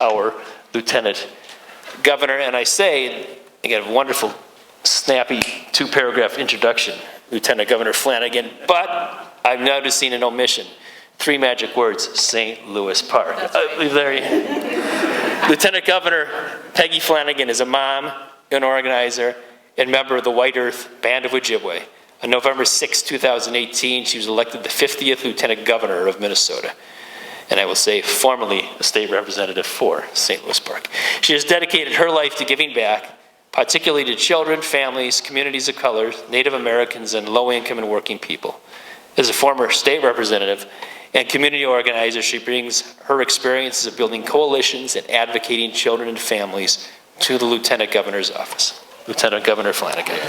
our Lieutenant Governor. And I say, again, wonderful, snappy, two-paragraph introduction, Lieutenant Governor Flanagan, but I'm noticing an omission. 3 magic words, St. Louis Park. Lieutenant Governor Peggy Flanagan is a mom, an organizer, and member of the White Earth Band of Ojibwe. On November 6, 2018, she was elected the 50th Lieutenant Governor of Minnesota. And I will say, formerly a state representative for St. Louis Park. She has dedicated her life to giving back, particularly to children, families, communities of color, Native Americans, and low-income and working people. As a former state representative and community organizer, she brings her experiences of building coalitions and advocating children and families to the Lieutenant Governor's office. Lieutenant Governor Flanagan.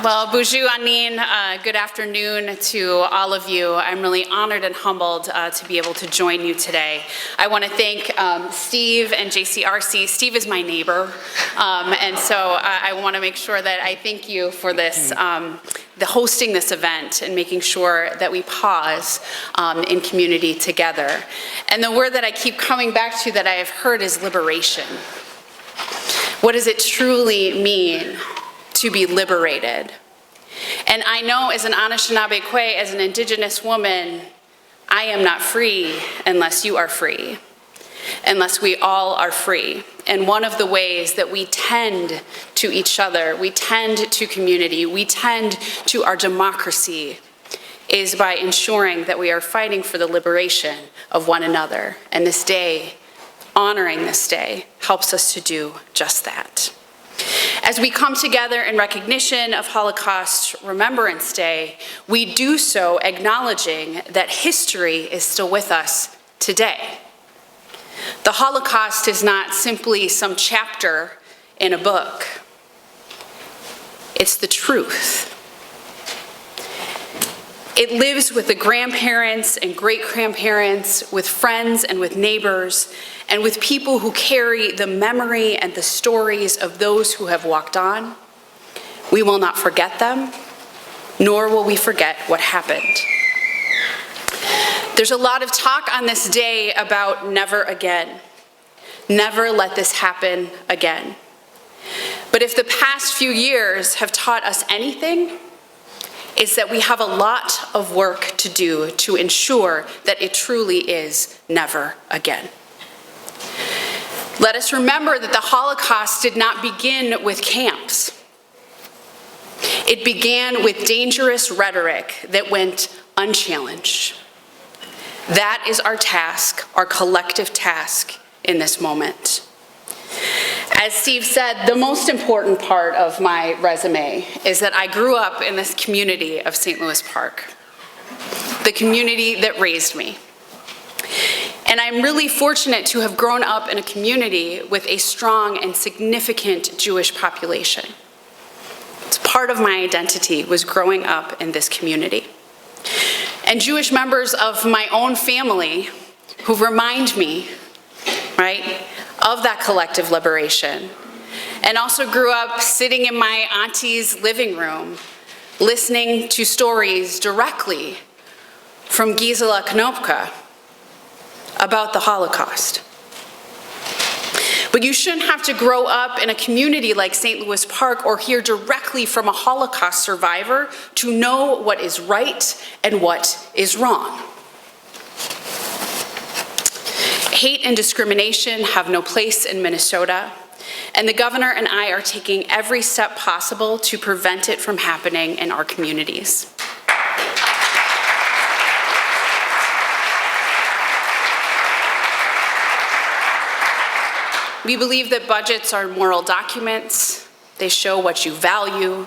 Well, Bonjour, Anin. Good afternoon to all of you. I'm really honored and humbled to be able to join you today. I want to thank Steve and JCRC. Steve is my neighbor, and so I want to make sure that I thank you for this, the hosting this event and making sure that we pause in community together. And the word that I keep coming back to that I have heard is liberation. What does it truly mean to be liberated? And I know as an Anishinaabe, as an Indigenous woman, I am not free unless you are free, unless we all are free. And one of the ways that we tend to each other, we tend to community, we tend to our democracy is by ensuring that we are fighting for the liberation of one another. And this day, honoring this day, helps us to do just that. As we come together in recognition of Holocaust Remembrance Day, we do so acknowledging that history is still with us today. The Holocaust is not simply some chapter in a book. It's the truth. It lives with the grandparents and great-grandparents, with friends and with neighbors, and with people who carry the memory and the stories of those who have walked on. We will not forget them, nor will we forget what happened. There's a lot of talk on this day about never again. Never let this happen again. But if the past few years have taught us anything, it's that we have a lot of work to do to ensure that it truly is never again. Let us remember that the Holocaust did not begin with camps. It began with dangerous rhetoric that went unchallenged. That is our task, our collective task in this moment. As Steve said, the most important part of my resume is that I grew up in this community of St. Louis Park, the community that raised me. And I'm really fortunate to have grown up in a community with a strong and significant Jewish population. It's part of my identity was growing up in this community. And Jewish members of my own family who remind me, right, of that collective liberation. And also grew up sitting in my auntie's living room, listening to stories directly from Gisela Konopka about the Holocaust. But you shouldn't have to grow up in a community like St. Louis Park or hear directly from a Holocaust survivor to know what is right and what is wrong. Hate and discrimination have no place in Minnesota, and the governor and I are taking every step possible to prevent it from happening in our communities. We believe that budgets are moral documents. They show what you value.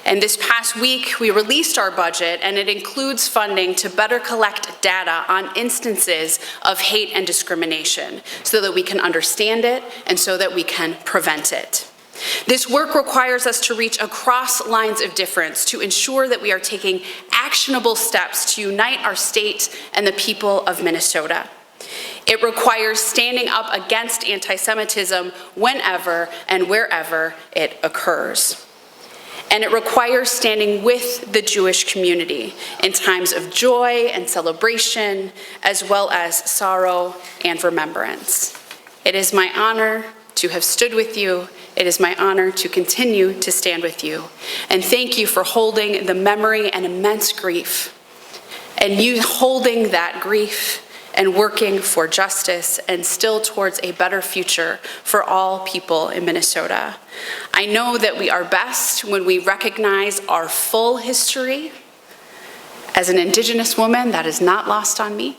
And this past week, we released our budget, and it includes funding to better collect data on instances of hate and discrimination so that we can understand it and so that we can prevent it. This work requires us to reach across lines of difference to ensure that we are taking actionable steps to unite our state and the people of Minnesota. It requires standing up against anti-Semitism whenever and wherever it occurs. And it requires standing with the Jewish community in times of joy and celebration, as well as sorrow and remembrance. It is my honor to have stood with you. It is my honor to continue to stand with you. And thank you for holding the memory and immense grief, and you holding that grief and working for justice and still towards a better future for all people in Minnesota. I know that we are best when we recognize our full history. As an Indigenous woman, that is not lost on me.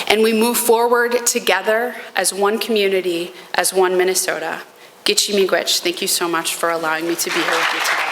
And we move forward together as one community, as one Minnesota. Gitchi Miigwech, thank you so much for allowing me to be here with you today.